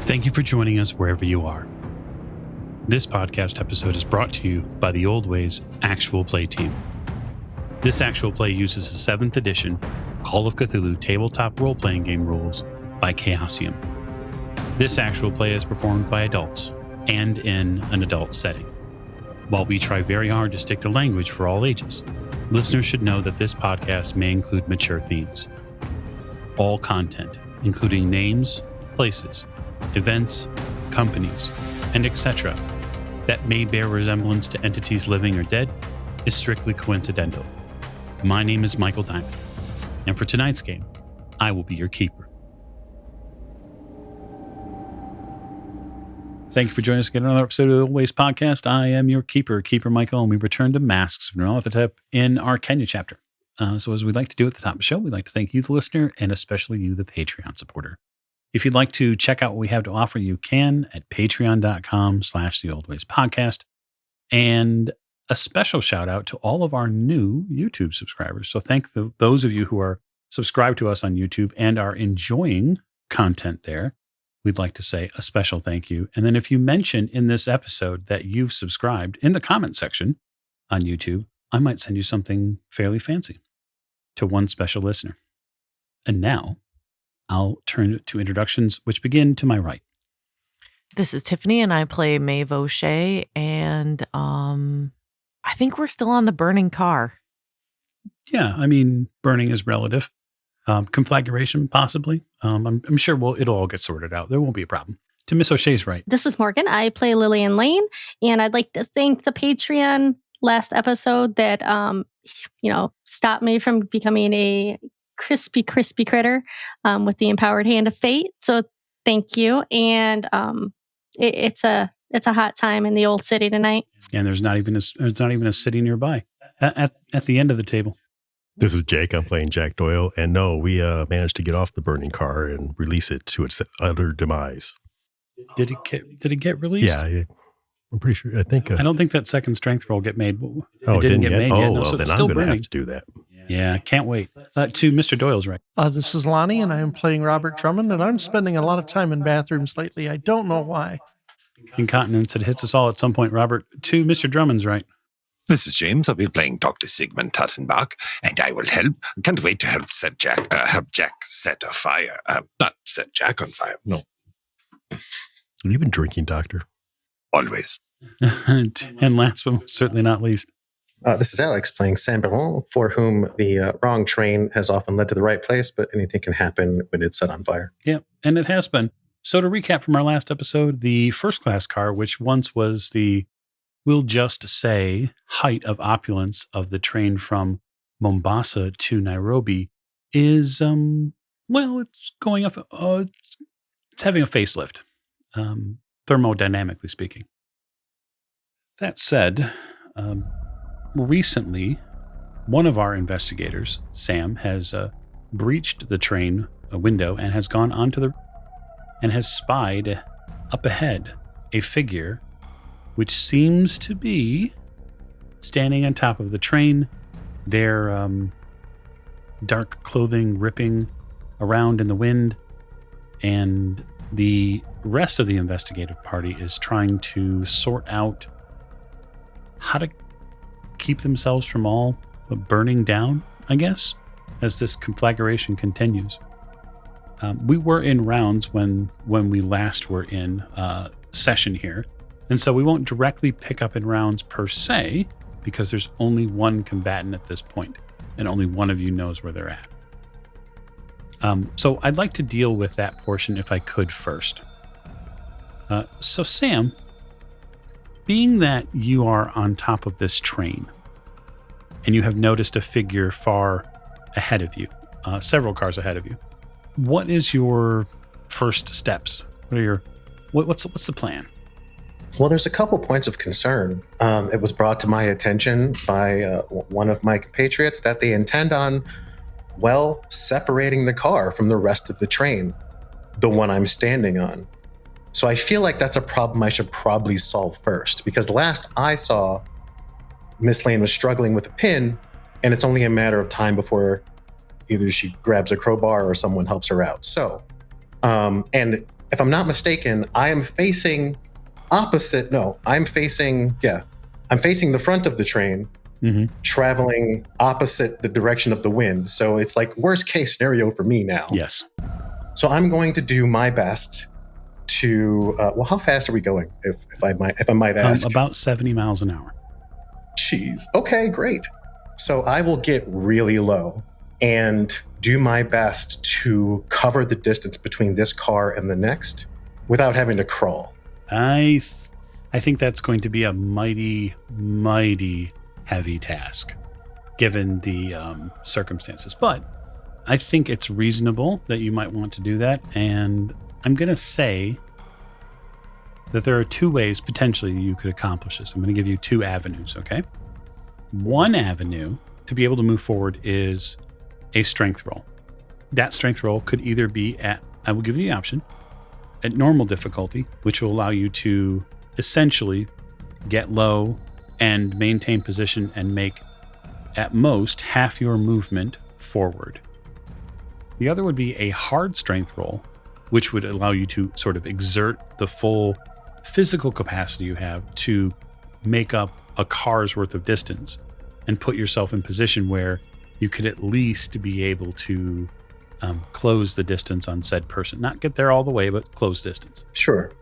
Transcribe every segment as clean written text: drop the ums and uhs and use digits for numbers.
Thank you for joining us wherever you are. This podcast episode is brought to you by the Old Ways Actual Play team. This actual play uses the 7th edition Call of Cthulhu tabletop role-playing game rules by Chaosium. This actual play is performed by adults and in an adult setting. While we try very hard to stick to language for all ages, listeners should know that this podcast may include mature themes. All content, including names, places, events, companies, and etc., that may bear resemblance to entities living or dead, is strictly coincidental. My name is Michael Diamond, and for tonight's game, I will be your keeper. Thank you for joining us again on another episode of the Old Ways Podcast. I am your keeper, Keeper Michael, and we return to Masks of Nyarlathotep in our Kenya chapter. So as we like to do at the top of the show, we'd like to thank you, the listener, and especially you, the Patreon supporter. If you'd like to check out what we have to offer, you can at patreon.com/theoldwayspodcast. And a special shout out to all of our new YouTube subscribers. So thank those of you who are subscribed to us on YouTube and are enjoying content there. We'd like to say a special thank you. And then if you mention in this episode that you've subscribed in the comment section on YouTube, I might send you something fairly fancy to one special listener. And now I'll turn to introductions, which begin to my right. This is Tiffany, and I play Meave O'Shea, and I think we're still on the burning car. Yeah, I mean, burning is relative. Conflagration, possibly. I'm sure it'll all get sorted out. There won't be a problem. To Miss O'Shea's right. This is Morgan. I play Lillian Lane, and I'd like to thank the Patreon last episode that, stopped me from becoming a crispy critter with the empowered hand of fate. So thank you. And it's a hot time in the old city tonight. And there's not even a city nearby at the end of the table. This is Jake. I'm playing Jack Doyle. And no, we managed to get off the burning car and release it to its utter demise. Did it get released? Yeah, I'm pretty sure. I don't think that second strength roll get made. It didn't get made yet. No, so then it's I'm still going to burning. have to do that. Yeah, can't wait. To Mr. Doyle's right. This is Lonnie, and I am playing Robert Drummond, and I'm spending a lot of time in bathrooms lately. I don't know why. Incontinence, it hits us all at some point, Robert. To Mr. Drummond's right. This is James. I'll be playing Dr. Sigmund Tuttenbach, and I will help. I can't wait to help Jack set a fire. Not set Jack on fire. No. Have you been drinking, Doctor? Always. And last but certainly not least. This is Alex playing Saint-Laurent, for whom the wrong train has often led to the right place, but anything can happen when it's set on fire. Yeah, and it has been. So to recap from our last episode, the first class car, which once was the, we'll just say, height of opulence of the train from Mombasa to Nairobi, is, it's going up, it's having a facelift, thermodynamically speaking. That said, recently, one of our investigators, Sam, has breached the train window and has gone and has spied up ahead a figure which seems to be standing on top of the train, their dark clothing ripping around in the wind, and the rest of the investigative party is trying to sort out how to keep themselves from all burning down, I guess, as this conflagration continues. We were in rounds when we last were in session here, and so we won't directly pick up in rounds per se, because there's only one combatant at this point, and only one of you knows where they're at. So I'd like to deal with that portion if I could first. So Sam, being that you are on top of this train, and you have noticed a figure far ahead of you, several cars ahead of you, what is your first steps? What's the plan? Well, there's a couple points of concern. It was brought to my attention by one of my compatriots that they intend on, separating the car from the rest of the train, the one I'm standing on. So I feel like that's a problem I should probably solve first, because last I saw, Miss Lane was struggling with a pin, and it's only a matter of time before either she grabs a crowbar or someone helps her out. So, and if I'm not mistaken, I am facing opposite. No, I'm facing the front of the train, traveling opposite the direction of the wind. So it's like worst case scenario for me now. Yes. So I'm going to do my best to. How fast are we going? If I might ask. About 70 miles an hour. Jeez. Okay, great. So I will get really low and do my best to cover the distance between this car and the next without having to crawl. I think that's going to be a mighty, mighty heavy task, given the circumstances. But I think it's reasonable that you might want to do that. And I'm going to say that there are two ways potentially you could accomplish this. I'm going to give you two avenues, okay? One avenue to be able to move forward is a strength roll. That strength roll could either be at, I will give you the option, at normal difficulty, which will allow you to essentially get low and maintain position and make at most half your movement forward. The other would be a hard strength roll, which would allow you to sort of exert the full physical capacity you have to make up a car's worth of distance and put yourself in position where you could at least be able to close the distance on said person. Not get there all the way, but close distance. Sure.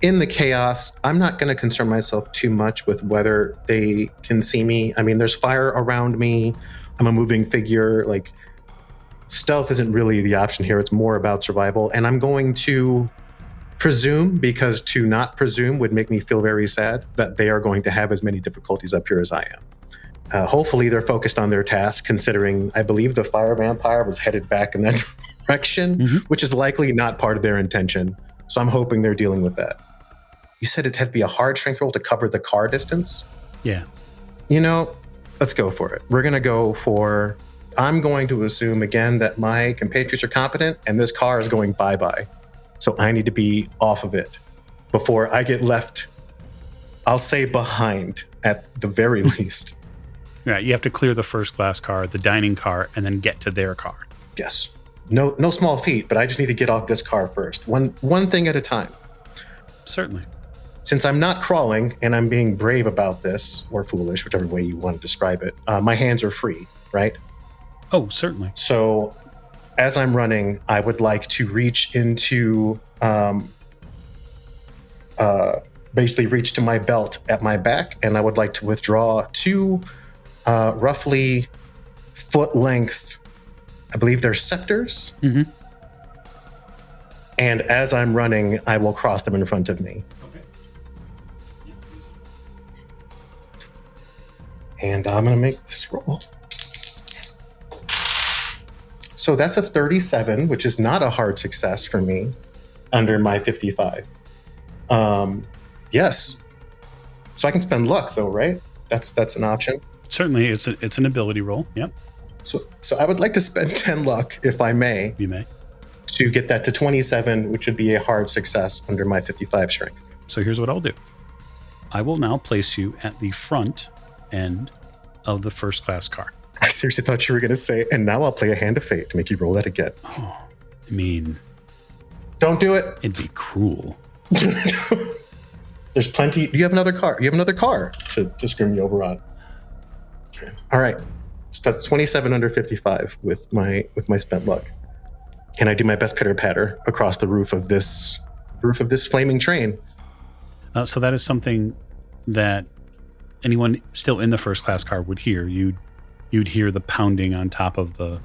In the chaos, I'm not going to concern myself too much with whether they can see me. I mean, there's fire around me. I'm a moving figure. Like, stealth isn't really the option here. It's more about survival. And I'm going to presume, because to not presume would make me feel very sad, that they are going to have as many difficulties up here as I am. Hopefully they're focused on their task, considering I believe the fire vampire was headed back in that direction, which is likely not part of their intention. So I'm hoping they're dealing with that. You said it had to be a hard strength roll to cover the car distance? Yeah. You know, let's go for it. We're going to go for, I'm going to assume again that my compatriots are competent and this car is going bye-bye. So I need to be off of it before I get left, I'll say behind at the very least. Right, you have to clear the first class car, the dining car, and then get to their car. Yes. No small feat, but I just need to get off this car first. One thing at a time. Certainly. Since I'm not crawling and I'm being brave about this, or foolish, whichever way you want to describe it, my hands are free, right? Oh, certainly. So as I'm running, I would like to reach into, basically reach to my belt at my back, and I would like to withdraw two roughly foot length, I believe they're scepters. And as I'm running, I will cross them in front of me. Okay. And I'm going to make this roll. So that's a 37, which is not a hard success for me under my 55. Yes. So I can spend luck though, right? That's an option. Certainly, it's an ability roll. Yep. So I would like to spend 10 luck, if I may. You may. To get that to 27, which would be a hard success under my 55 strength. So here's what I'll do. I will now place you at the front end of the first class car. I seriously thought you were going to say, and now I'll play a hand of fate to make you roll that again. Oh, I mean... Don't do it. It'd be cruel. There's plenty. You have another car. You have another car to screw me over on. Okay. All right. So that's 27 under 55 with my spent luck. And I do my best pitter patter across the roof of this flaming train. So that is something that anyone still in the first class car would hear. You'd hear the pounding on top of the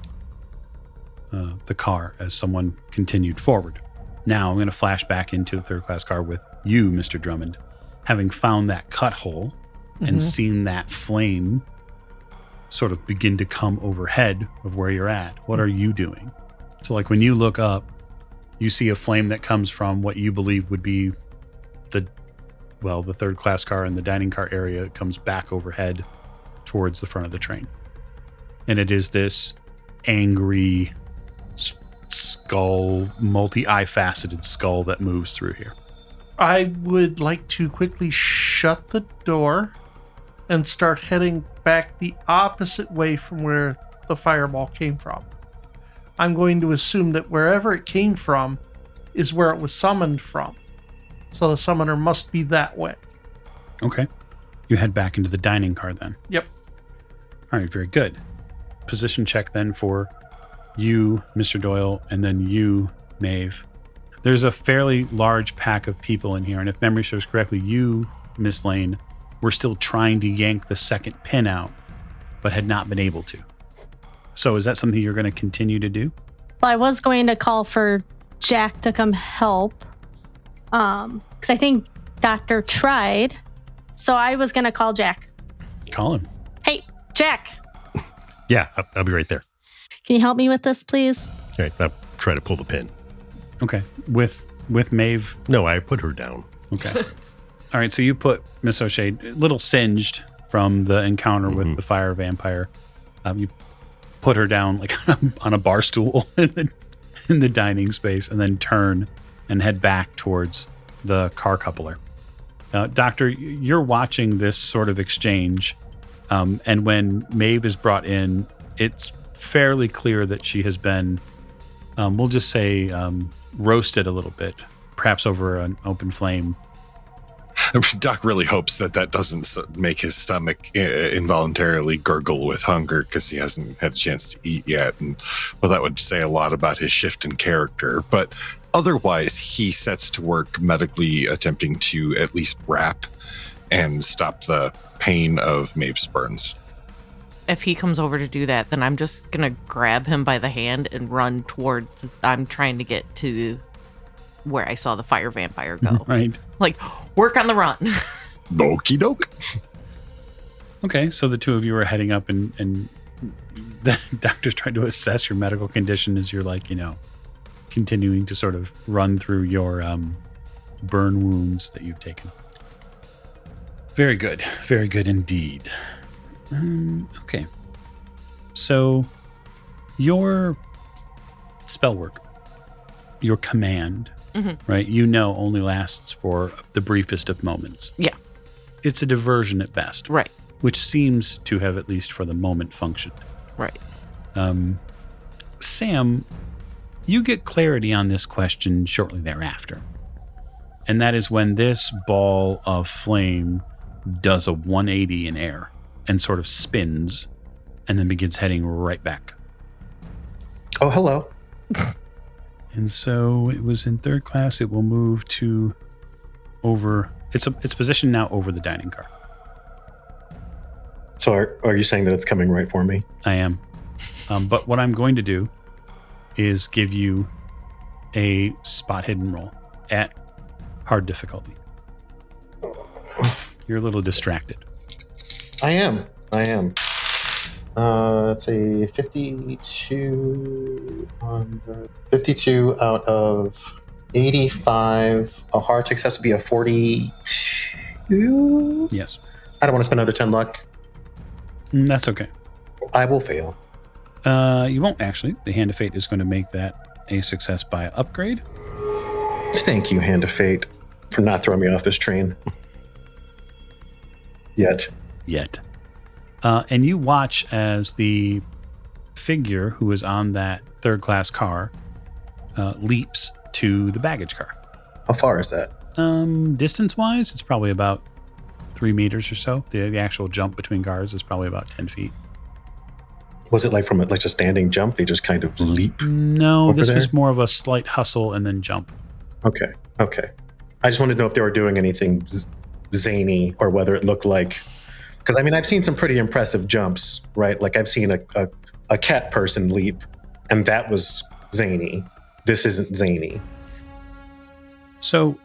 car as someone continued forward. Now I'm going to flash back into the third class car with you, Mr. Drummond, having found that cut hole and seen that flame sort of begin to come overhead of where you're at. What are you doing? So like when you look up, you see a flame that comes from what you believe would be the third class car and the dining car area. It comes back overhead towards the front of the train. And it is this angry skull, multi-eye faceted skull that moves through here. I would like to quickly shut the door and start heading back the opposite way from where the fireball came from. I'm going to assume that wherever it came from is where it was summoned from. So the summoner must be that way. Okay. You head back into the dining car then. Yep. All right, very good. Position check then for you, Mr. Doyle, and then you, Maeve. There's a fairly large pack of people in here, and if memory serves correctly, you, Miss Lane, were still trying to yank the second pin out, but had not been able to. So is that something you're going to continue to do? Well, I was going to call for Jack to come help, because I think Doctor tried. So I was going to call Jack. Call him. Hey, Jack. Yeah, I'll be right there. Can you help me with this, please? All right, I'll try to pull the pin. Okay. With Maeve? No, I put her down. Okay. All right, so you put Miss O'Shea a little singed from the encounter with the fire vampire. You put her down like on a bar stool in the dining space, and then turn and head back towards the car coupler. Doctor, you're watching this sort of exchange, and when Maeve is brought in, it's fairly clear that she has been, we'll just say, roasted a little bit, perhaps over an open flame. Doc really hopes that doesn't make his stomach involuntarily gurgle with hunger because he hasn't had a chance to eat yet. And well, that would say a lot about his shift in character. But otherwise, he sets to work medically attempting to at least wrap and stop the pain of Maeve's burns. If he comes over to do that, then I'm just going to grab him by the hand and run towards, I'm trying to get to where I saw the fire vampire go. Right. Like, work on the run. Okie doke. Okay, so the two of you are heading up, and the doctor's trying to assess your medical condition as you're like, continuing to sort of run through your burn wounds that you've taken. Very good. Very good indeed. Okay. So your spell work, your command, right, only lasts for the briefest of moments. Yeah. It's a diversion at best. Right. Which seems to have, at least for the moment, functioned. Right. Sam, you get clarity on this question shortly thereafter. And that is when this ball of flame does a 180 in air and sort of spins and then begins heading right back. Oh, hello. And so it was in third class. It will move to over. It's positioned now over the dining car. So are you saying that it's coming right for me? I am. But what I'm going to do is give you a spot hidden roll at hard difficulty. You're a little distracted. I am. Let's say 52 out of 85. A hard success would be a 42? Yes. I don't want to spend another 10 luck. That's okay. I will fail. You won't actually. The Hand of Fate is going to make that a success by upgrade. Thank you, Hand of Fate, for not throwing me off this train. Yet. And you watch as the figure who is on that third class car leaps to the baggage car. How far is that? Distance wise, it's probably about 3 meters or so. The actual jump between cars is probably about 10 feet. Was it like from like a standing jump? They just kind of leap? No, this there? was more of a slight hustle and then jump. Okay. I just wanted to know if they were doing anything zany or whether it looked like, because I mean, I've seen some pretty impressive jumps, right? Like I've seen a cat person leap, and that was zany. This isn't zany. So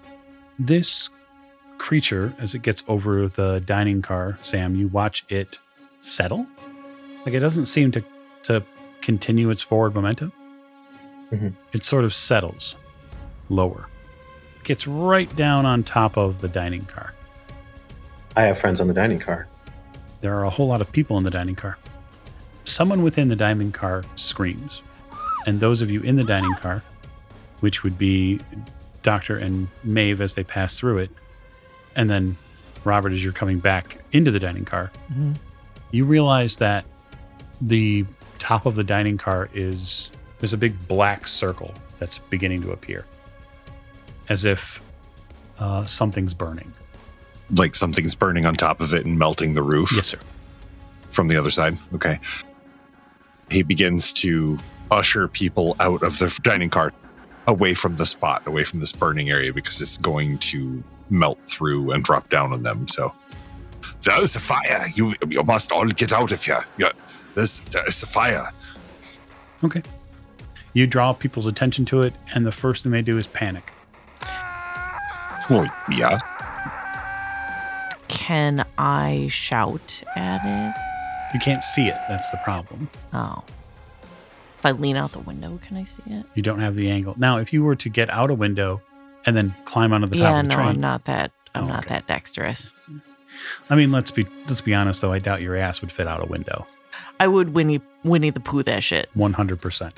this creature, as it gets over the dining car, Sam, you watch it settle. Like it doesn't seem to continue its forward momentum. Mm-hmm. It sort of settles lower. Gets right down on top of the dining car. I have friends on the dining car. There are a whole lot of people in the dining car. Someone within the dining car screams. And those of you in the dining car, which would be Doctor and Maeve as they pass through it, and then Robert as you're coming back into the dining car, you realize that the top of the dining car there's a big black circle that's beginning to appear. as if something's burning. Like something's burning on top of it and melting the roof? Yes, sir. From the other side? Okay. He begins to usher people out of the dining car, away from the spot, away from this burning area, because it's going to melt through and drop down on them. So there's a fire. You must all get out of here. There's a fire. Okay. You draw people's attention to it, and the first thing they do is panic. Well, yeah. Can I shout at it? You can't see it. That's the problem. Oh. If I lean out the window, can I see it? You don't have the angle. Now, if you were to get out a window and then climb onto the top of the train. I'm not that dexterous. I mean, let's be honest, though. I doubt your ass would fit out a window. I would Winnie the Pooh that shit. 100%.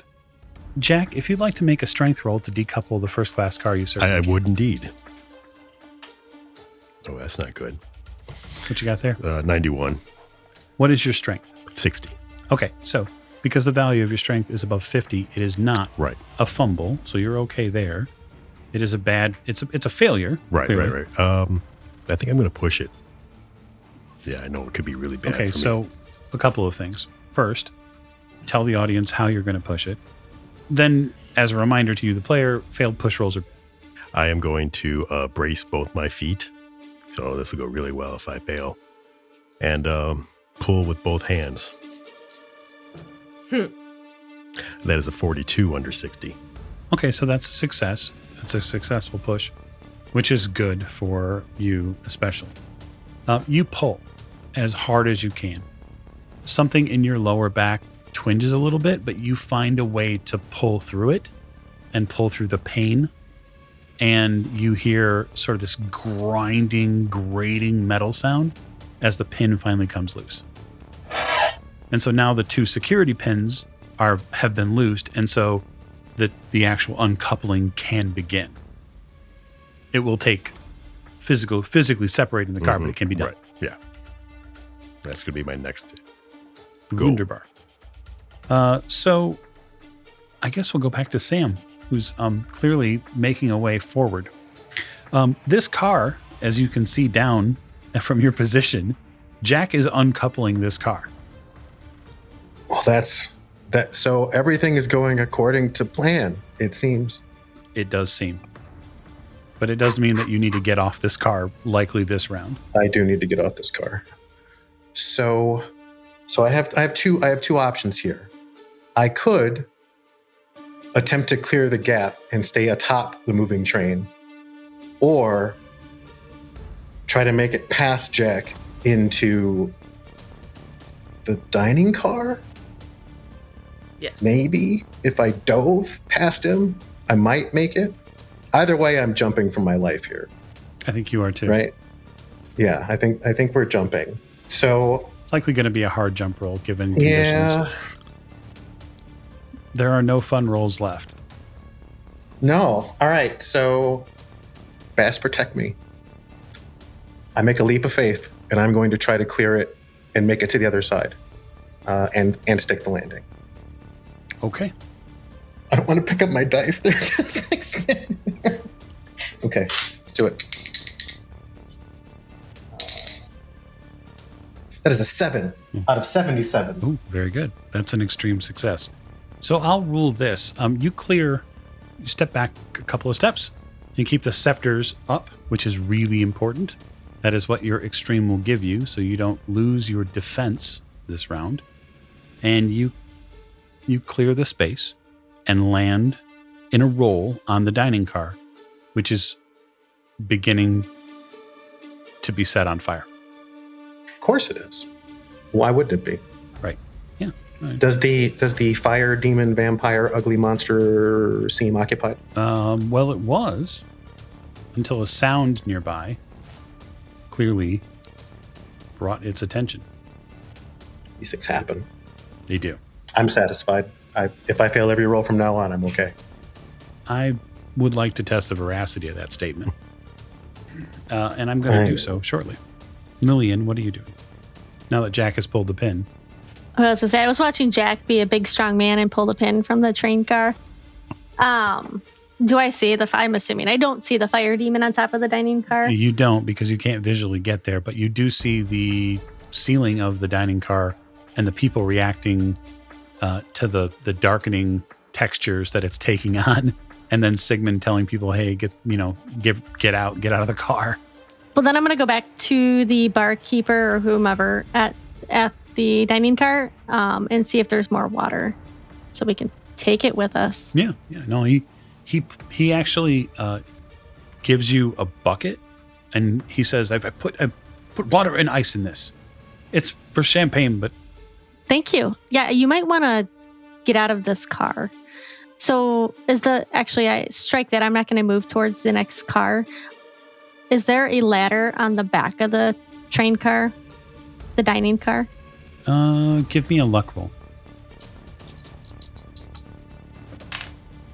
Jack, if you'd like to make a strength roll to decouple the first class car you serve. I would indeed. Oh, that's not good. What you got there? 91. What is your strength? 60. Okay, so because the value of your strength is above 50, it is not right. a fumble, so you're okay there. It is it's a failure. Right, clearly. right. I think I'm going to push it. Yeah, I know it could be really bad. Okay, for so me. a couple of things. First, tell the audience how you're going to push it. Then, as a reminder to you, the player, failed push rolls are... I am going to brace both my feet. So this will go really well if I fail. And pull with both hands. That is a 42 under 60. Okay, so that's a success. That's a successful push, which is good for you especially. You pull as hard as you can. Something in your lower back twinges a little bit, but you find a way to pull through it and pull through the pain. And you hear sort of this grinding, grating metal sound as the pin finally comes loose. And so now the two security pins have been loosed, and so the actual uncoupling can begin. It will take physically separating the car, but it can be done. Right. Yeah. That's going to be my next goal. Wunderbar. So I guess we'll go back to Sam, who's clearly making a way forward. This car, as you can see down from your position, Jack is uncoupling this car. Well, that's that. So everything is going according to plan, it seems. It does seem. But it does mean that you need to get off this car, likely this round. I do need to get off this car. So I have two options here. I could attempt to clear the gap and stay atop the moving train, or try to make it past Jack into the dining car. Yes. Maybe if I dove past him, I might make it. Either way, I'm jumping for my life here. I think you are too. Right? Yeah, I think we're jumping. So likely going to be a hard jump roll given conditions. Yeah. There are no fun rolls left. No. All right. So Bass, protect me. I make a leap of faith, and I'm going to try to clear it and make it to the other side, and stick the landing. Okay. I don't want to pick up my dice. They're just like sitting there. Okay, let's do it. That is a 7 out of 77. Ooh, very good. That's an extreme success. So I'll rule this. You step back a couple of steps. You keep the scepters up, which is really important. That is what your extreme will give you, so you don't lose your defense this round. And you clear the space and land in a roll on the dining car, which is beginning to be set on fire. Of course it is. Why wouldn't it be? Right. Yeah. Right. Does the fire demon vampire ugly monster seem occupied? Well, it was until a sound nearby clearly brought its attention. These things happen. They do. I'm satisfied. If I fail every roll from now on, I'm okay. I would like to test the veracity of that statement. And I'm going to do so shortly. Lillian, what are you doing? Now that Jack has pulled the pin. I was going to say, I was watching Jack be a big, strong man and pull the pin from the train car. Do I see I'm assuming I don't see the fire demon on top of the dining car. You don't, because you can't visually get there, but you do see the ceiling of the dining car and the people reacting to the darkening textures that it's taking on. And then Sigmund telling people, hey, get out of the car. Well, then I'm going to go back to the barkeeper or whomever at the dining car and see if there's more water so we can take it with us. Yeah. No, he actually gives you a bucket, and he says, I put water and ice in this. It's for champagne, but... Thank you. Yeah, you might want to get out of this car. So I strike that. I'm not going to move towards the next car. Is there a ladder on the back of the train car? The dining car? Give me a luck roll.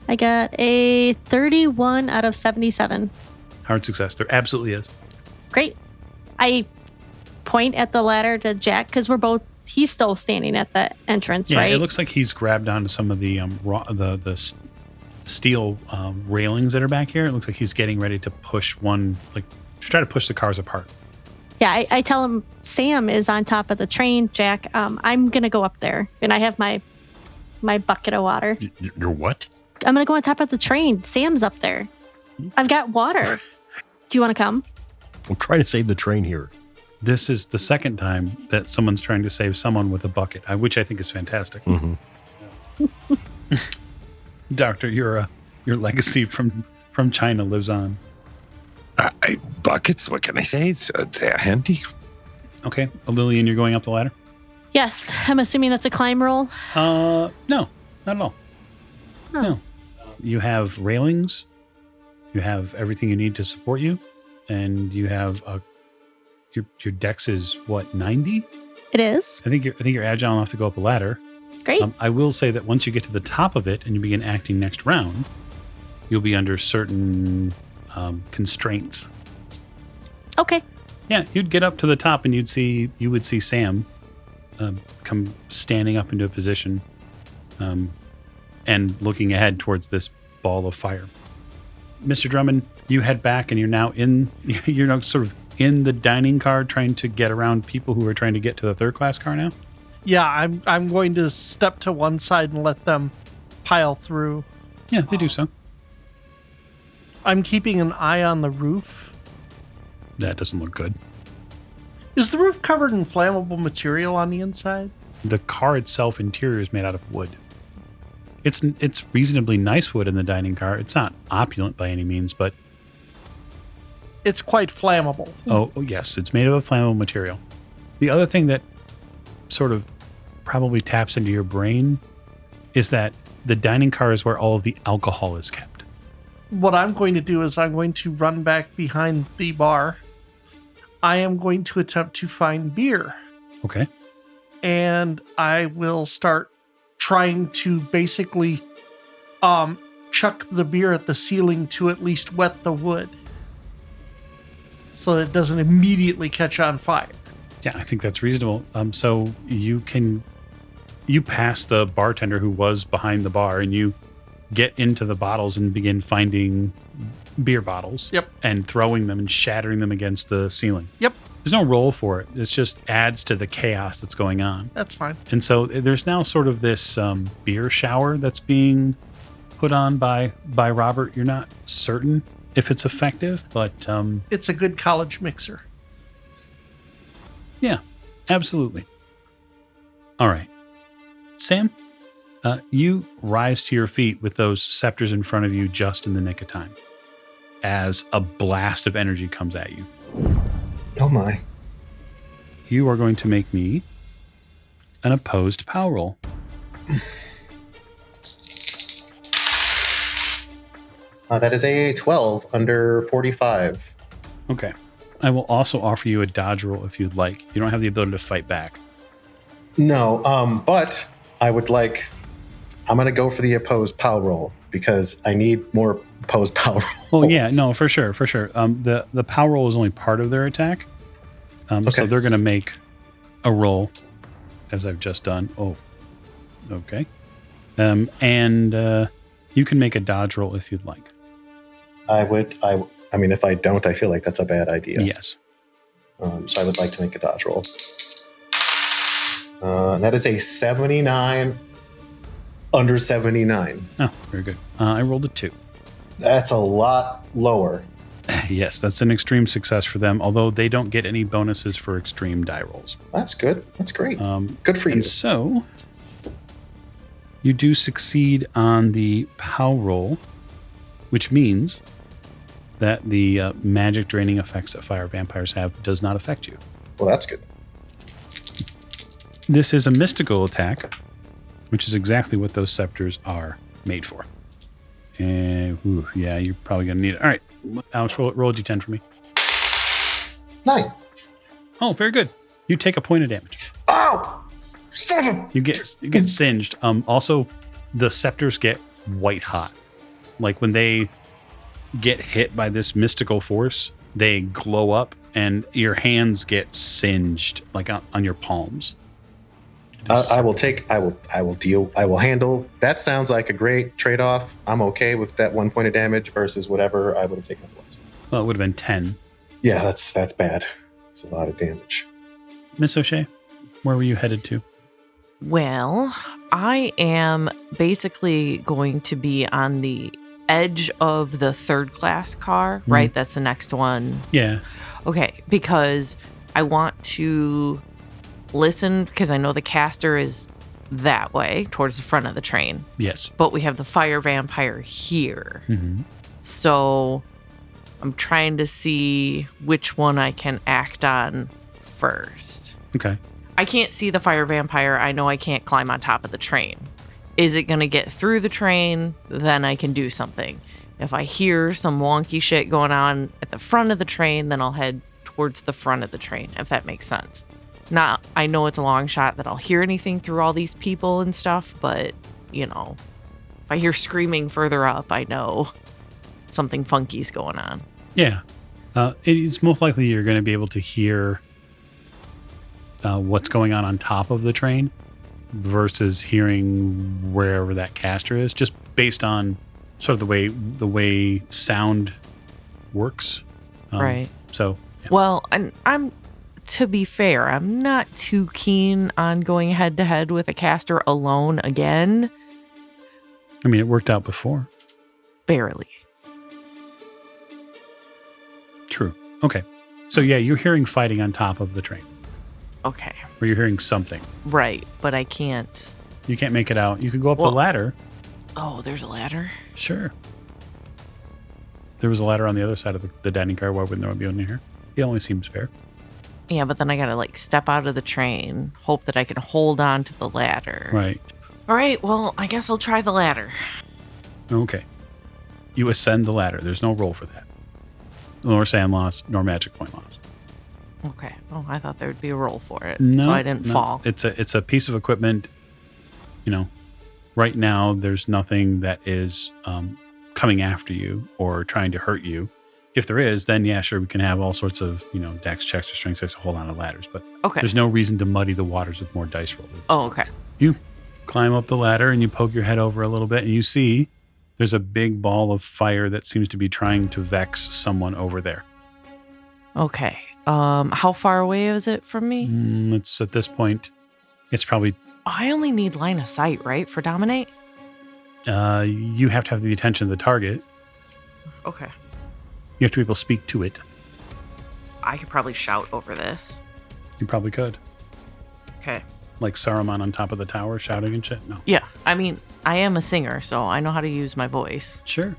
I got a 31 out of 77. Hard success. There absolutely is. Great. I point at the ladder to Jack because he's still standing at the entrance, right? Yeah, it looks like he's grabbed onto some of the steel railings that are back here. It looks like he's getting ready to push to try to push the cars apart. Yeah, I tell him Sam is on top of the train, Jack. I'm going to go up there, and I have my bucket of water. You're what? I'm going to go on top of the train. Sam's up there. I've got water. Do you want to come? We'll try to save the train here. This is the second time that someone's trying to save someone with a bucket, which I think is fantastic. Mm-hmm. Doctor, your legacy from China lives on. Buckets, what can I say? It's handy. Okay. Lillian, you're going up the ladder? Yes. I'm assuming that's a climb roll. No, not at all. Oh. No. You have railings. You have everything you need to support you. And you have your dex is what, 90? It is. I think you're agile enough to go up a ladder. Great. I will say that once you get to the top of it and you begin acting next round, you'll be under certain constraints. Okay. Yeah, you'd get up to the top and you would see Sam come standing up into a position and looking ahead towards this ball of fire. Mr. Drummond, you head back and you're now sort of in the dining car trying to get around people who are trying to get to the third class car now. Yeah, I'm going to step to one side and let them pile through. Yeah, they do so. I'm keeping an eye on the roof. That doesn't look good. Is the roof covered in flammable material on the inside? The car itself interior is made out of wood. It's reasonably nice wood in the dining car. It's not opulent by any means, but It's quite flammable. oh yes, it's made of a flammable material. The other thing that sort of probably taps into your brain is that the dining car is where all of the alcohol is kept. What I'm going to do is I'm going to run back behind the bar. I am going to attempt to find beer. Okay. And I will start trying to basically chuck the beer at the ceiling to at least wet the wood so that it doesn't immediately catch on fire. Yeah, I think that's reasonable. So you pass the bartender who was behind the bar and you get into the bottles and begin finding beer bottles. Yep. And throwing them and shattering them against the ceiling. Yep, There's no roll for it. It just adds to the chaos that's going on. that's fine. And so there's now sort of this beer shower that's being put on by Robert. You're not certain if it's effective, but It's a good college mixer. yeah, absolutely. All right. Sam, you rise to your feet with those scepters in front of you just in the nick of time as a blast of energy comes at you. Oh my. You are going to make me an opposed power roll. That is a 12 under 45. Okay. I will also offer you a dodge roll if you'd like. You don't have the ability to fight back. No, but I would like... I'm going to go for the opposed power roll because I need more opposed power rolls. Well, yeah, no, for sure. The power roll is only part of their attack. Okay. So they're going to make a roll, as I've just done. Oh, okay. And You can make a dodge roll if you'd like. I mean, if I don't, I feel like that's a bad idea. Yes. So I would like to make a dodge roll. That is a 79 under 79. Oh, very good. I rolled a 2. That's a lot lower. Yes, that's an extreme success for them, although they don't get any bonuses for extreme die rolls. That's good. That's great. Good for you. And so, you do succeed on the POW roll, which means that the magic draining effects that fire vampires have does not affect you. Well, that's good. This is a mystical attack, which is exactly what those scepters are made for. And, yeah, you're probably going to need it. All right, Alex, roll a d10 for me. 9. Oh, very good. You take a point of damage. Ow! 7. You get singed. Also, the scepters get white hot. Like when they get hit by this mystical force, they glow up and your hands get singed, like on your palms. I will handle. That sounds like a great trade-off. I'm okay with that 1 point of damage versus whatever I would have taken otherwise. Well, it would have been 10. Yeah, that's bad. It's a lot of damage. Miss O'Shea, where were you headed to? Well, I am basically going to be on the edge of the third class car, right? That's the next one. Yeah. Okay, because I want to listen, because I know the caster is that way towards the front of the train. Yes. But we have the fire vampire here. Mm-hmm. So I'm trying to see which one I can act on first. Okay. I can't see the fire vampire. I know I can't climb on top of the train. Is it going to get through the train? Then I can do something. If I hear some wonky shit going on at the front of the train, then I'll head towards the front of the train, if that makes sense. Not, I know it's a long shot that I'll hear anything through all these people and stuff, but, you know, if I hear screaming further up, I know something funky's going on. Yeah. It's most likely you're going to be able to hear what's going on top of the train versus hearing wherever that caster is, just based on sort of the way sound works. Right. So, yeah. Well, I'm to be fair, I'm not too keen on going head to head with a caster alone again. I mean, it worked out before. Barely. True. Okay. So yeah, you're hearing fighting on top of the train. Okay. Or you're hearing something. Right, but I can't. You can't make it out. You could go up the ladder. Oh, there's a ladder? Sure. There was a ladder on the other side of the dining car. Why wouldn't there be one here? It only seems fair. Yeah, but then I gotta step out of the train, hope that I can hold on to the ladder. Right. All right, well, I guess I'll try the ladder. Okay. You ascend the ladder. There's no roll for that. Nor sand loss, nor magic point loss. Okay. Oh, I thought there would be a roll for it, No, so I didn't fall. It's a piece of equipment. You know, right now there's nothing that is coming after you or trying to hurt you. If there is, then yeah, sure, we can have all sorts of, dex checks or strength checks to hold on to ladders. But there's no reason to muddy the waters with more dice rolls. Oh, okay. You climb up the ladder and you poke your head over a little bit and you see there's a big ball of fire that seems to be trying to vex someone over there. Okay. How far away is it from me? It's at this point, it's probably... I only need line of sight, right, for dominate? You have to have the attention of the target. Okay. You have to be able to speak to it. I could probably shout over this. You probably could. Okay. Like Saruman on top of the tower shouting and shit? No. Yeah. I mean, I am a singer, so I know how to use my voice. Sure.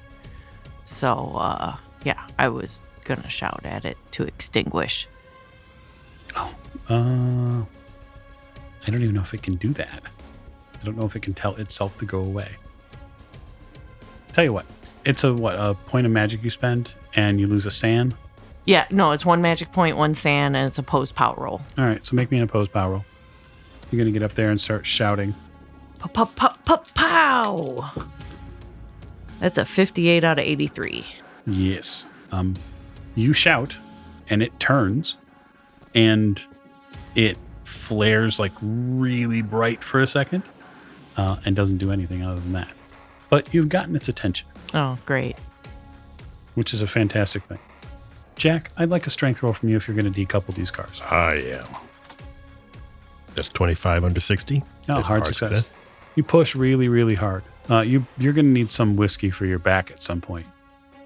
So, yeah, I was going to shout at it to extinguish. Oh. I don't even know if it can do that. I don't know if it can tell itself to go away. Tell you what. It's a point of magic you spend, and you lose a sand? Yeah, no, it's 1 magic point, 1 sand, and it's a opposed power roll. All right, so make me an opposed power roll. You're going to get up there and start shouting. Pow! That's a 58 out of 83. Yes. You shout, and it turns, and it flares like really bright for a second, and doesn't do anything other than that. but you've gotten its attention, Oh, great. which is a fantastic thing. Jack, I'd like a strength roll from you if you're going to decouple these cars. I am. That's 25 under 60. Oh, That's hard success. You push really, really hard. You're going to need some whiskey for your back at some point.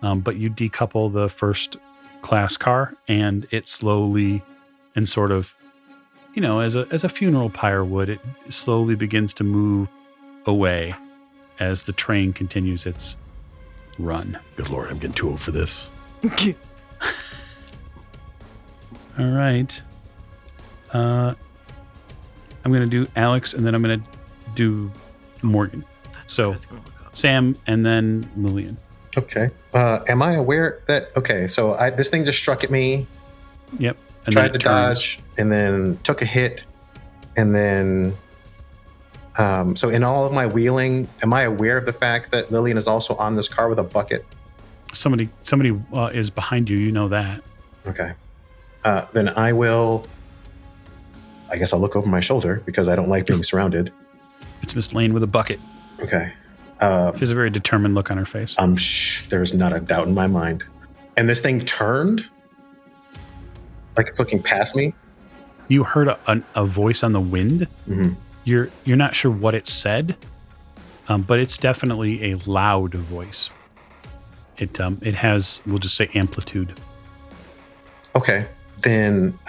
But you decouple the first class car, and it slowly and sort of, as a funeral pyre would, it slowly begins to move away as the train continues its run. Good Lord, I'm getting too old for this. All right. I'm going to do Alex, and then I'm going to do Morgan. So Sam, and then Lillian. Okay. Am I aware that? Okay, so this thing just struck at me. Yep. And tried to dodge, and then took a hit, and then. So in all of my wheeling, am I aware of the fact that Lillian is also on this car with a bucket? Somebody is behind you. You know that. Okay. Then I will. I guess I'll look over my shoulder because I don't like being surrounded. It's Miss Lane with a bucket. Okay. She has a very determined look on her face. There's not a doubt in my mind. And this thing turned? Like it's looking past me? You heard a voice on the wind. Mm-hmm. You're not sure what it said, but it's definitely a loud voice. It has, we'll just say, amplitude. Okay. Then,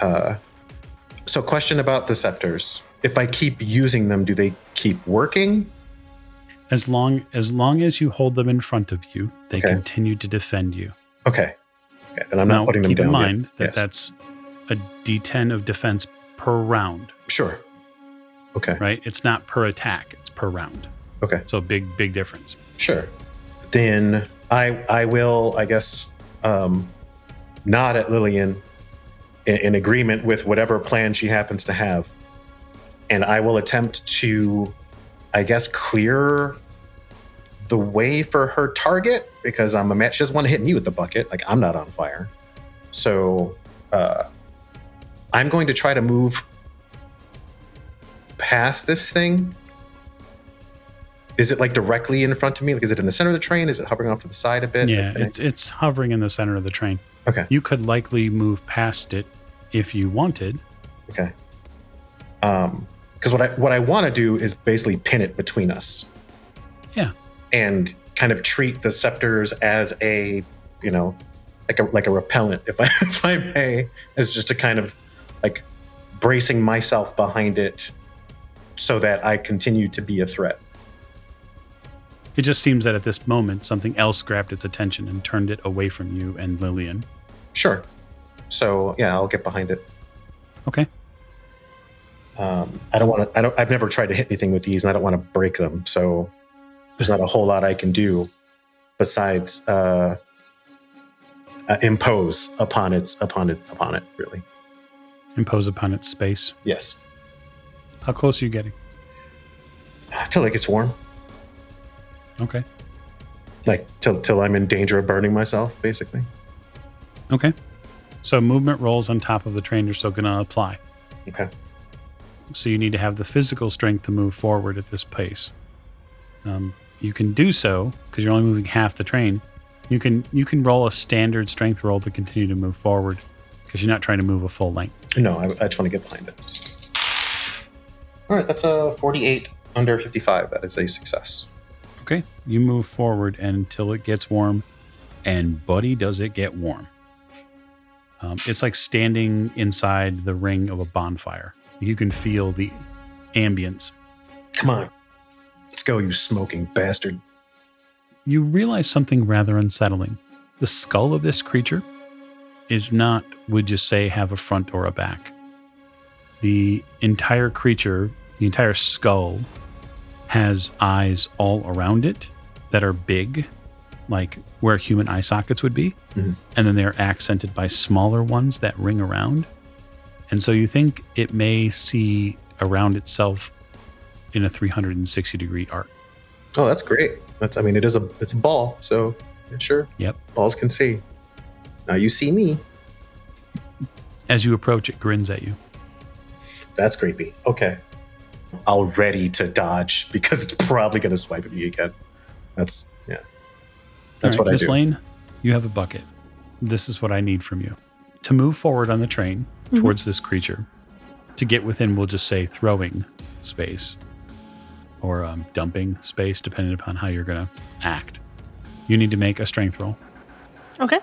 so question about the scepters. If I keep using them, do they keep working? As long as you hold them in front of you, they Okay. continue to defend you. Okay. Then I'm not putting them down. Keep in mind yet. that Yes. that's a D10 of defense per round. Sure. Okay. Right? It's not per attack, it's per round. Okay. So big difference. Sure. Then I will, I guess, nod at Lillian in agreement with whatever plan she happens to have. And I will attempt to, I guess, clear the way for her target because she doesn't want to hit me with the bucket. Like, I'm not on fire. So I'm going to try to move past this thing. Is it like directly in front of me? Like, is it in the center of the train? Is it hovering off to the side a bit? Yeah, it's hovering in the center of the train. Okay. You could likely move past it if you wanted. Okay. Because what I want to do is basically pin it between us. Yeah. And kind of treat the scepters as a, like a repellent, if I may, as just a kind of like bracing myself behind it so that I continue to be a threat. It just seems that at this moment, something else grabbed its attention and turned it away from you and Lillian. Sure. So yeah, I'll get behind it. Okay. I've never tried to hit anything with these and I don't want to break them. So there's not a whole lot I can do besides impose upon it, really. Impose upon its space. Yes. How close are you getting? Till it gets warm. Okay. Like till I'm in danger of burning myself, basically. Okay. So movement rolls on top of the train are still going to apply. Okay. So you need to have the physical strength to move forward at this pace. You can do so because you're only moving half the train. You can roll a standard strength roll to continue to move forward because you're not trying to move a full length. No, I just want to get behind it. All right, that's a 48 under 55. That is a success. Okay. You move forward until it gets warm, and buddy, does it get warm. It's like standing inside the ring of a bonfire. You can feel the ambience. Come on. Let's go, you smoking bastard. You realize something rather unsettling. The skull of this creature is not, would you say, have a front or a back. The entire creature, the entire skull, has eyes all around it that are big, like where human eye sockets would be. Mm-hmm. And then they're accented by smaller ones that ring around. And so you think it may see around itself in a 360-degree arc. Oh, that's great. It's a ball, so sure. Yep. Balls can see. Now you see me. As you approach, it grins at you. That's creepy. Okay. I'll ready to dodge because it's probably going to swipe at me again. That's All right, what I Miss do. Lane, you have a bucket. This is what I need from you. To move forward on the train towards this creature, to get within, we'll just say throwing space or dumping space, depending upon how you're going to act. You need to make a strength roll. Okay.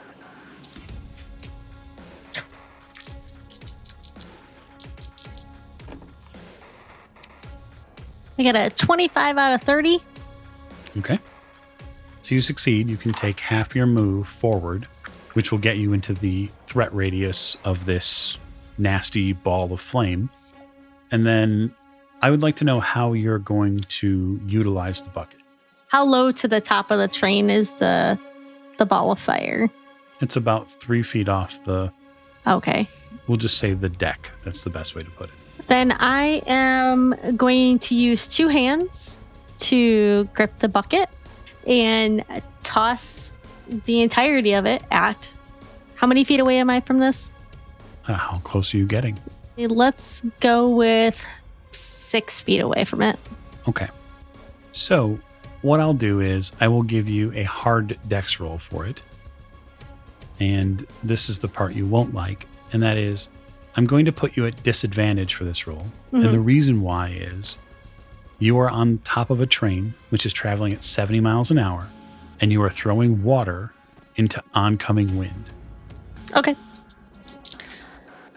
I got a 25 out of 30. Okay. So you succeed. You can take half your move forward, which will get you into the threat radius of this nasty ball of flame. And then I would like to know how you're going to utilize the bucket. How low to the top of the train is the ball of fire? It's about 3 feet off the, Okay. we'll just say the deck. That's the best way to put it. Then I am going to use 2 hands to grip the bucket and toss the entirety of it at. How many feet away am I from this? How close are you getting? Let's go with 6 feet away from it. Okay. So what I'll do is I will give you a hard dex roll for it. And this is the part you won't like. And that is I'm going to put you at disadvantage for this roll. And the reason why is you are on top of a train, which is traveling at 70 miles an hour, and you are throwing water into oncoming wind. Okay.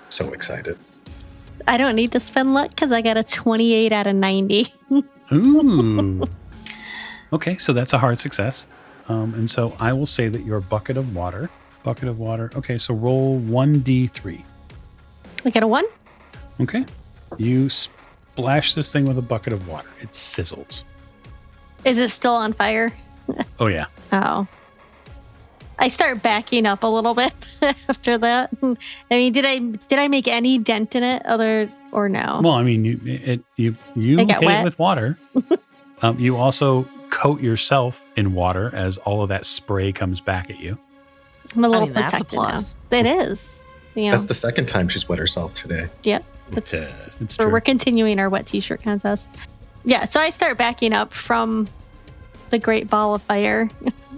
So excited. I don't need to spend luck because I got a 28 out of 90. Ooh. Okay, so that's a hard success. And so I will say that your bucket of water. Okay, so roll 1d3. I got a 1. Okay. You splash this thing with a bucket of water. It sizzles. Is it still on fire? Oh, yeah. Oh. I start backing up a little bit after that. I mean, did I make any dent in it other or no? Well, I mean, you It hit got it wet? with water. You also coat yourself in water as all of that spray comes back at you. I'm a little that's a protected now. plus. It is. Yeah. That's the second time she's wet herself today. Yep. That's, It's so true. we're continuing our wet t-shirt contest. Yeah. So I start backing up from the great ball of fire.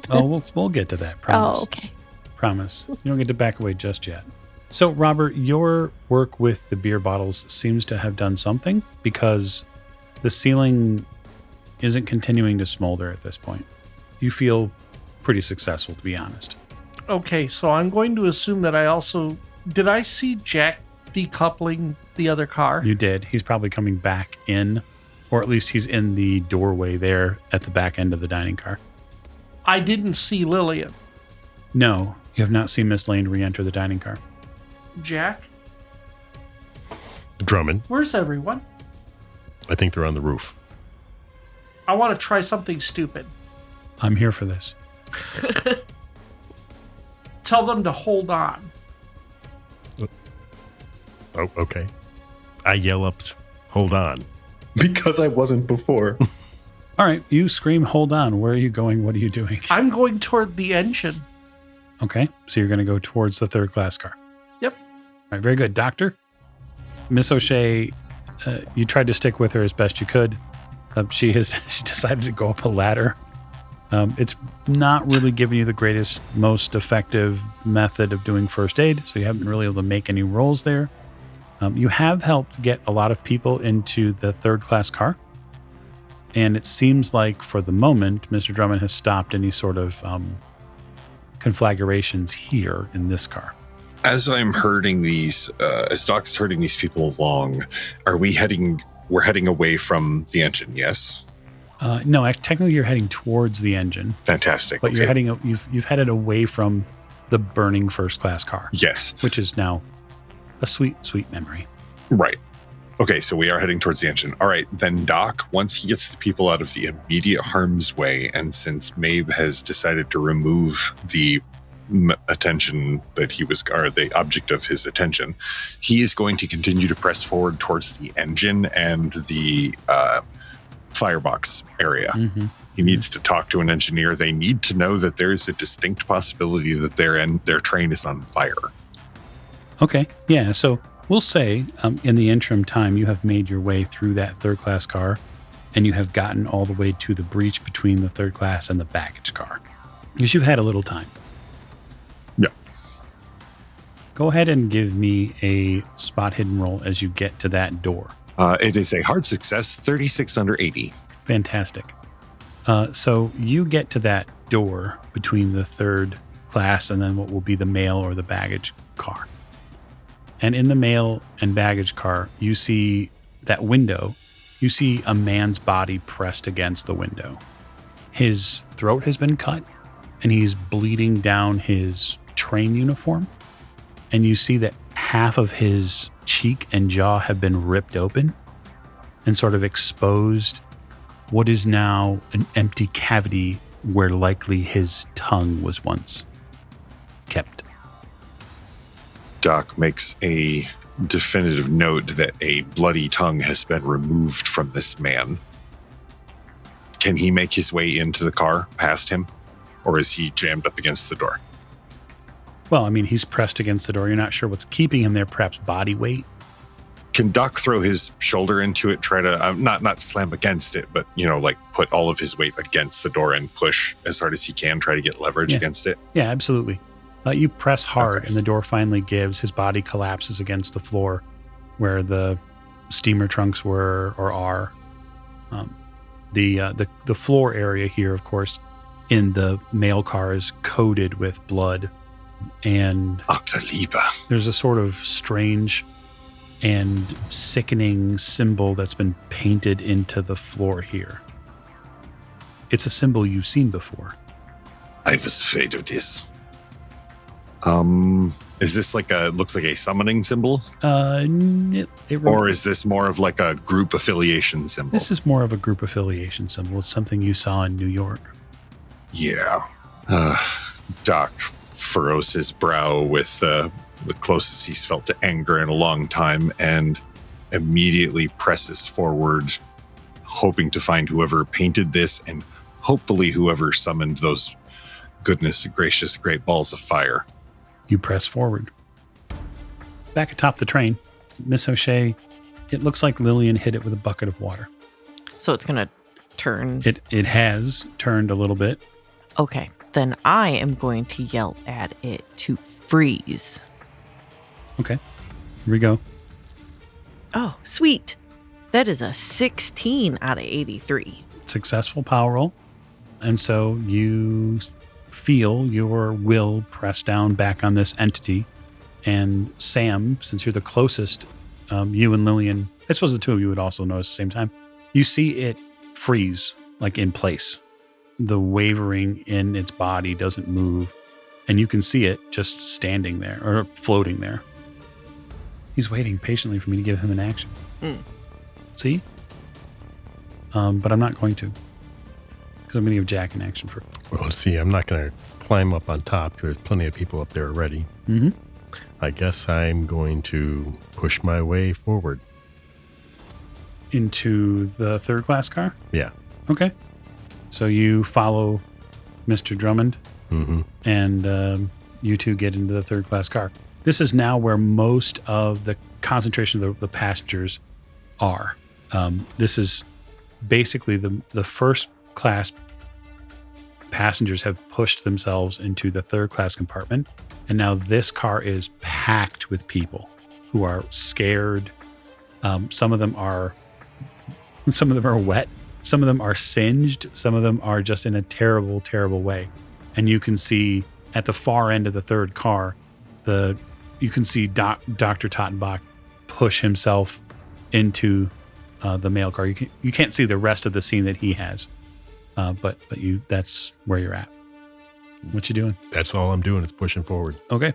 Oh, we'll get to that. Promise. Oh, okay. Promise. You don't get to back away just yet. So, Robert, your work with the beer bottles seems to have done something because the ceiling isn't continuing to smolder at this point. You feel pretty successful, to be honest. Okay, so I'm going to assume that I also... Did I see Jack decoupling the other car? You did. He's probably coming back in, or at least he's in the doorway there at the back end of the dining car. I didn't see Lillian. No, you have not seen Miss Lane re-enter the dining car. Jack, Drummond, where's everyone? I think they're on the roof. I want to try something stupid. I'm here for this. Tell them to hold on. Oh, okay. I yell up, hold on. Because I wasn't before. All right, you scream, hold on. Where are you going? What are you doing? I'm going toward the engine. Okay, so you're going to go towards the third class car. Yep. All right, very good. Doctor, Miss O'Shea, you tried to stick with her as best you could. She decided to go up a ladder. It's not really giving you the greatest, most effective method of doing first aid, so you haven't been really able to make any rolls there. You have helped get a lot of people into the third class car. And it seems like for the moment, Mr. Drummond has stopped any sort of conflagrations here in this car. As I'm herding these, as Doc's herding these people along, we're heading away from the engine, yes? No, technically you're heading towards the engine, Fantastic. but Okay. you're heading, you've headed away from the burning first class car, Yes. which is now a sweet, sweet memory. Right. Okay, so we are heading towards the engine. All right, then Doc, once he gets the people out of the immediate harm's way, and since Meave has decided to remove the attention that he was, or the object of his attention, he is going to continue to press forward towards the engine and the firebox area. Mm-hmm. He needs to talk to an engineer. They need to know that there is a distinct possibility that their train is on fire. Okay, yeah, so we'll say in the interim time, you have made your way through that third class car. and you have gotten all the way to the breach between the third class and the baggage car. Because you've had a little time. Yeah. Go ahead and give me a spot hidden roll as you get to that door. It is a hard success, 36 under 80. Fantastic. So you get to that door between the third class and then what will be the mail or the baggage car. And in the mail and baggage car, you see that window. You see a man's body pressed against the window. His throat has been cut and he's bleeding down his train uniform. And you see that half of his cheek and jaw have been ripped open and sort of exposed what is now an empty cavity where likely his tongue was once kept. Doc makes a definitive note that a bloody tongue has been removed from this man. Can he make his way into the car past him? Or is he jammed up against the door? Well, I mean, he's pressed against the door. You're not sure what's keeping him there, perhaps body weight. Can Doc throw his shoulder into it, try to, not slam against it, but, like put all of his weight against the door and push as hard as he can, try to get leverage against it? Yeah, absolutely. You press hard and the door finally gives. His body collapses against the floor where the steamer trunks were or are. The floor area here, of course, in the mail car is coated with blood. And Octaliba. There's a sort of strange and sickening symbol that's been painted into the floor here. It's a symbol you've seen before. I was afraid of this. Is this looks like a summoning symbol? Or is this more of like a group affiliation symbol? This is more of a group affiliation symbol. It's something you saw in New York. Yeah. Doc furrows his brow with the closest he's felt to anger in a long time and immediately presses forward, hoping to find whoever painted this and hopefully whoever summoned those goodness gracious great balls of fire. You press forward. Back atop the train, Miss O'Shea, it looks like Lillian hit it with a bucket of water. So it's going to turn. It has turned a little bit. Okay. Then I am going to yell at it to freeze. Okay. Here we go. Oh, sweet. That is a 16 out of 83. Successful power roll. And so you feel your will press down back on this entity. And Sam, since you're the closest, you and Lillian, I suppose the two of you would also notice at the same time, you see it freeze, like in place. The wavering in its body doesn't move, and you can see it just standing there or floating there. He's waiting patiently for me to give him an action. See? But I'm not going to, because I'm going to give Jack an action first. Well, see, I'm not going to climb up on top because there's plenty of people up there already. Mm-hmm. I guess I'm going to push my way forward. Into the third class car? Yeah. Okay. So you follow Mr. Drummond, and you two get into the third class car. This is now where most of the concentration of the passengers are. This is basically the first class passengers have pushed themselves into the third class compartment. And now this car is packed with people who are scared. Some of them are wet. Some of them are singed. Some of them are just in a terrible, terrible way. And you can see at the far end of the third car, you can see Dr. Tottenbach push himself into the mail car. You can't see the rest of the scene that he has, but that's where you're at. What you doing? That's all I'm doing is pushing forward. Okay.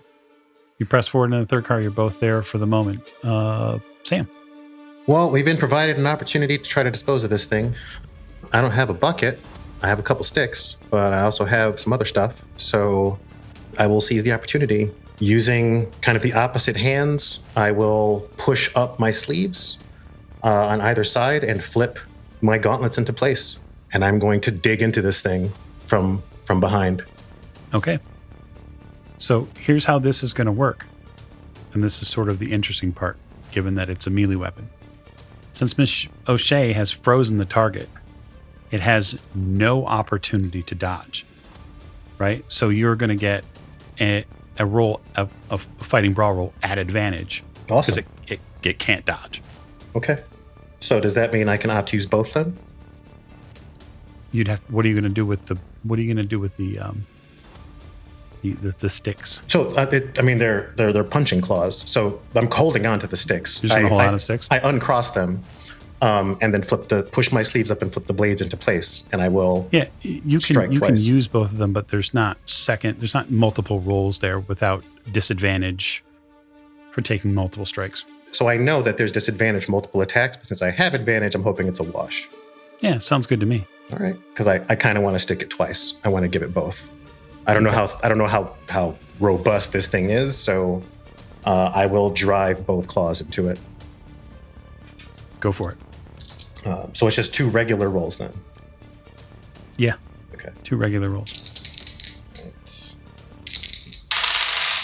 You press forward in the third car. You're both there for the moment. Sam. Well, we've been provided an opportunity to try to dispose of this thing. I don't have a bucket. I have a couple sticks, but I also have some other stuff. So I will seize the opportunity. Using kind of the opposite hands, I will push up my sleeves on either side and flip my gauntlets into place. And I'm going to dig into this thing from behind. Okay. So here's how this is going to work. And this is sort of the interesting part, given that it's a melee weapon. Since Miss O'Shea has frozen the target, it has no opportunity to dodge, right? So you're going to get a roll, a fighting brawl roll at advantage. Awesome. Because it can't dodge. Okay. So does that mean I can opt to use both then? You'd have. What are you going to do with the? What are you going to do with the sticks? So they're punching claws. So I'm holding on to the sticks. You're just going to hold on to sticks. I uncross them, and then push my sleeves up and flip the blades into place, and I will. Yeah, you can twice. use both of them, but there's not multiple rolls there without disadvantage for taking multiple strikes. So I know that there's disadvantage multiple attacks, but since I have advantage, I'm hoping it's a wash. Yeah, sounds good to me. All right, because I kind of want to stick it twice. I want to give it both. I don't know how robust this thing is, so I will drive both claws into it. Go for it. So it's just 2 regular rolls then. Yeah. Okay. 2 regular rolls. Right. So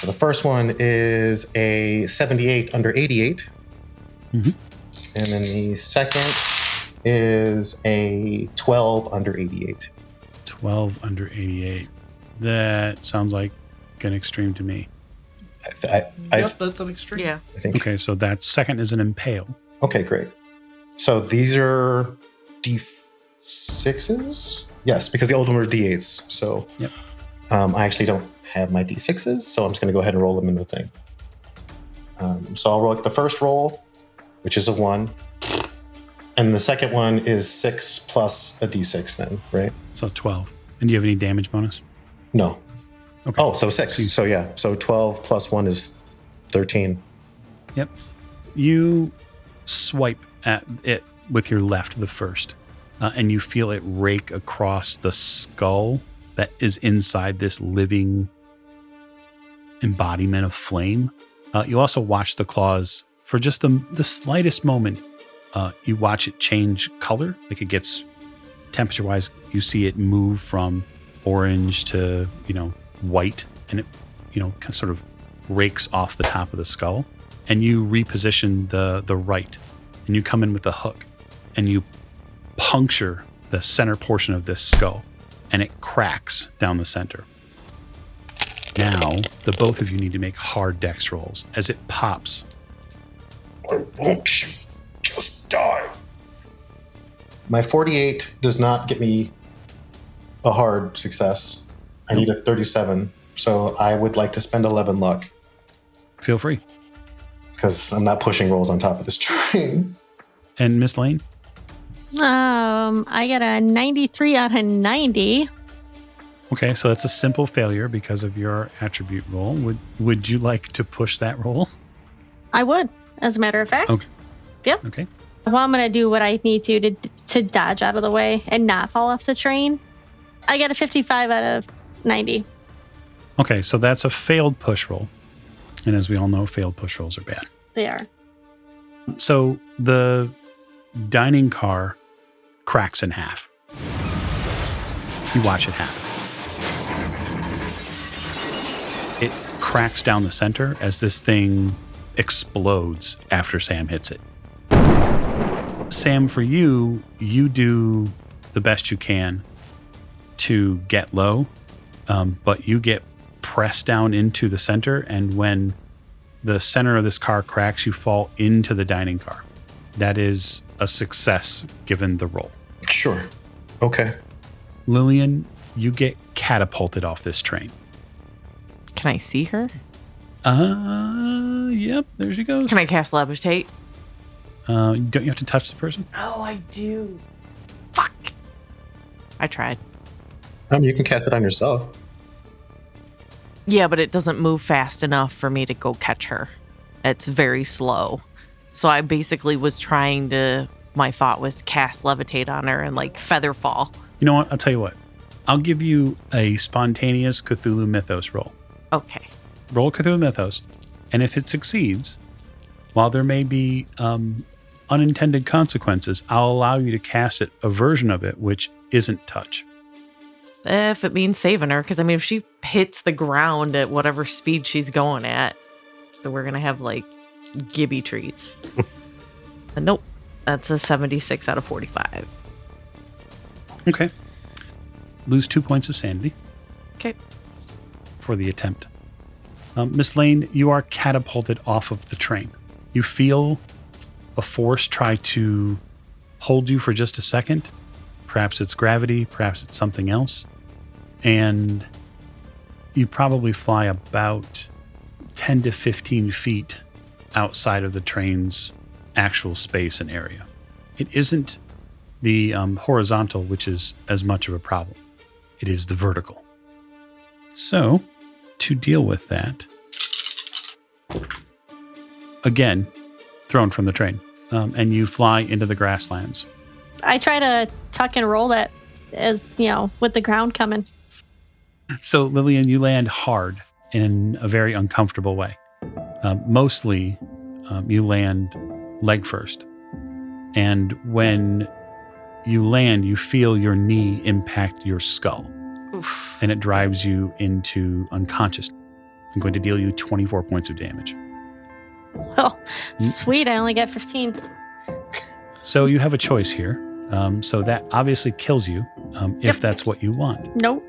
the first one is a 78 under 88. Mm-hmm. And then the second is a 12 under 88. 12 under 88. That sounds like an extreme to me. Yep, that's an extreme. Yeah. I think. Okay, so that second is an impale. Okay, great. So these are D6s? Yes, because the old one were D8s. So Yep. I actually don't have my D6s, so I'm just going to go ahead and roll them in the thing. So I'll roll the first roll, which is a 1. And the second one is 6 plus a D6 then, right? So 12. And do you have any damage bonus? No. Okay. Oh, so 6. So yeah. So 12 plus 1 is 13. Yep. You swipe at it with your left, the first, and you feel it rake across the skull that is inside this living embodiment of flame. You also watch the claws for just the slightest moment. You watch it change color, like it gets temperature-wise. You see it move from orange to white, and it sort of rakes off the top of the skull. And you reposition the right, and you come in with a hook, and you puncture the center portion of this skull, and it cracks down the center. Now, the both of you need to make hard dex rolls as it pops. Why won't you just die? My 48 does not get me a hard success. I need a 37, so I would like to spend 11 luck. Feel free. Because I'm not pushing rolls on top of this train. And Miss Lane? I got a 93 out of 90. Okay, so that's a simple failure because of your attribute roll. Would you like to push that roll? I would, as a matter of fact. Okay. Yep. Okay. Well, I'm going to do what I need to dodge out of the way and not fall off the train. I got a 55 out of 90. Okay, so that's a failed push roll. And as we all know, failed push rolls are bad. They are. So the dining car cracks in half. You watch it happen. It cracks down the center as this thing explodes after Sam hits it. Sam, for you do the best you can to get low, but you get pressed down into the center, and when the center of this car cracks, you fall into the dining car. That is a success given the roll. Sure. Okay. Lillian, you get catapulted off this train. Can I see her? Yep, there she goes. Can I cast levitate? Don't you have to touch the person? Oh, I do. Fuck. I tried. You can cast it on yourself. Yeah, but it doesn't move fast enough for me to go catch her. It's very slow. So I basically was trying to, my thought was cast levitate on her and like feather fall. You know what? I'll tell you what. I'll give you a spontaneous Cthulhu Mythos roll. Okay. Roll Cthulhu Mythos. And if it succeeds, while there may be unintended consequences, I'll allow you to cast a version of it which isn't touch. If it means saving her, because I mean, if she hits the ground at whatever speed she's going at, then we're going to have like Gibby treats. Nope. That's a 76 out of 45. Okay. Lose 2 points of sanity. Okay. For the attempt. Miss Lane, you are catapulted off of the train. You feel a force try to hold you for just a second. Perhaps it's gravity, perhaps it's something else. And you probably fly about 10 to 15 feet outside of the train's actual space and area. It isn't the horizontal, which is as much of a problem. It is the vertical. So, to deal with that, again, thrown from the train, and you fly into the grasslands. I try to tuck and roll that as, with the ground coming. So, Lillian, you land hard in a very uncomfortable way. Mostly, you land leg first. And when you land, you feel your knee impact your skull. Oof. And it drives you into unconsciousness. I'm going to deal you 24 points of damage. Well, sweet. I only get 15. So you have a choice here. So that obviously kills you if that's what you want. Nope.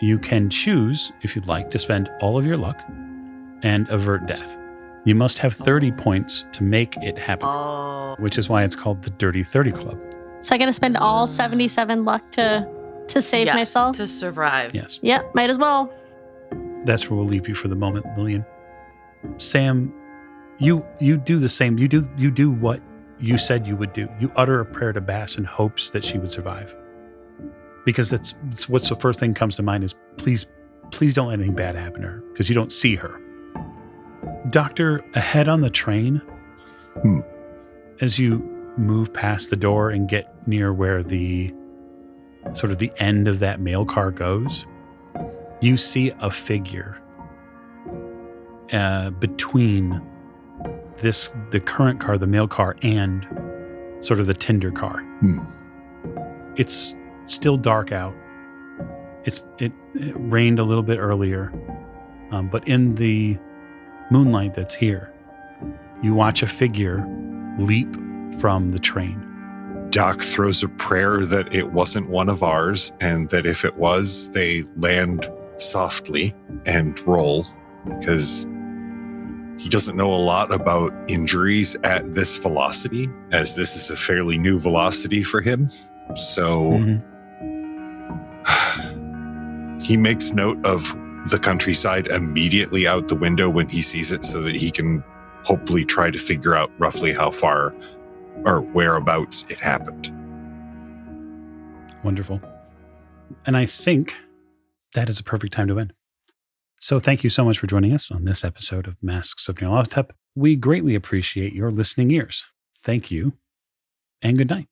You can choose, if you'd like, to spend all of your luck and avert death. You must have 30 points to make it happen, which is why it's called the Dirty 30 Club. So I got to spend all 77 luck to save myself? To survive. Yes. Yep, might as well. That's where we'll leave you for the moment, Lillian. Sam, you do the same. You do what you said you would do. You utter a prayer to Bass in hopes that she would survive. Because that's what's the first thing comes to mind is please don't let anything bad happen to her because you don't see her. Doctor, ahead on the train, as you move past the door and get near where the sort of the end of that mail car goes, you see a figure between the current car, the mail car, and sort of the tinder car. It's still dark out. It rained a little bit earlier, but in the moonlight that's here, you watch a figure leap from the train. Doc throws a prayer that it wasn't one of ours, and that if it was, they land softly and roll, because he doesn't know a lot about injuries at this velocity, as this is a fairly new velocity for him. So he makes note of the countryside immediately out the window when he sees it, so that he can hopefully try to figure out roughly how far or whereabouts it happened. Wonderful. And I think that is a perfect time to end. So thank you so much for joining us on this episode of Masks of Nyarlathotep. We greatly appreciate your listening ears. Thank you, and good night.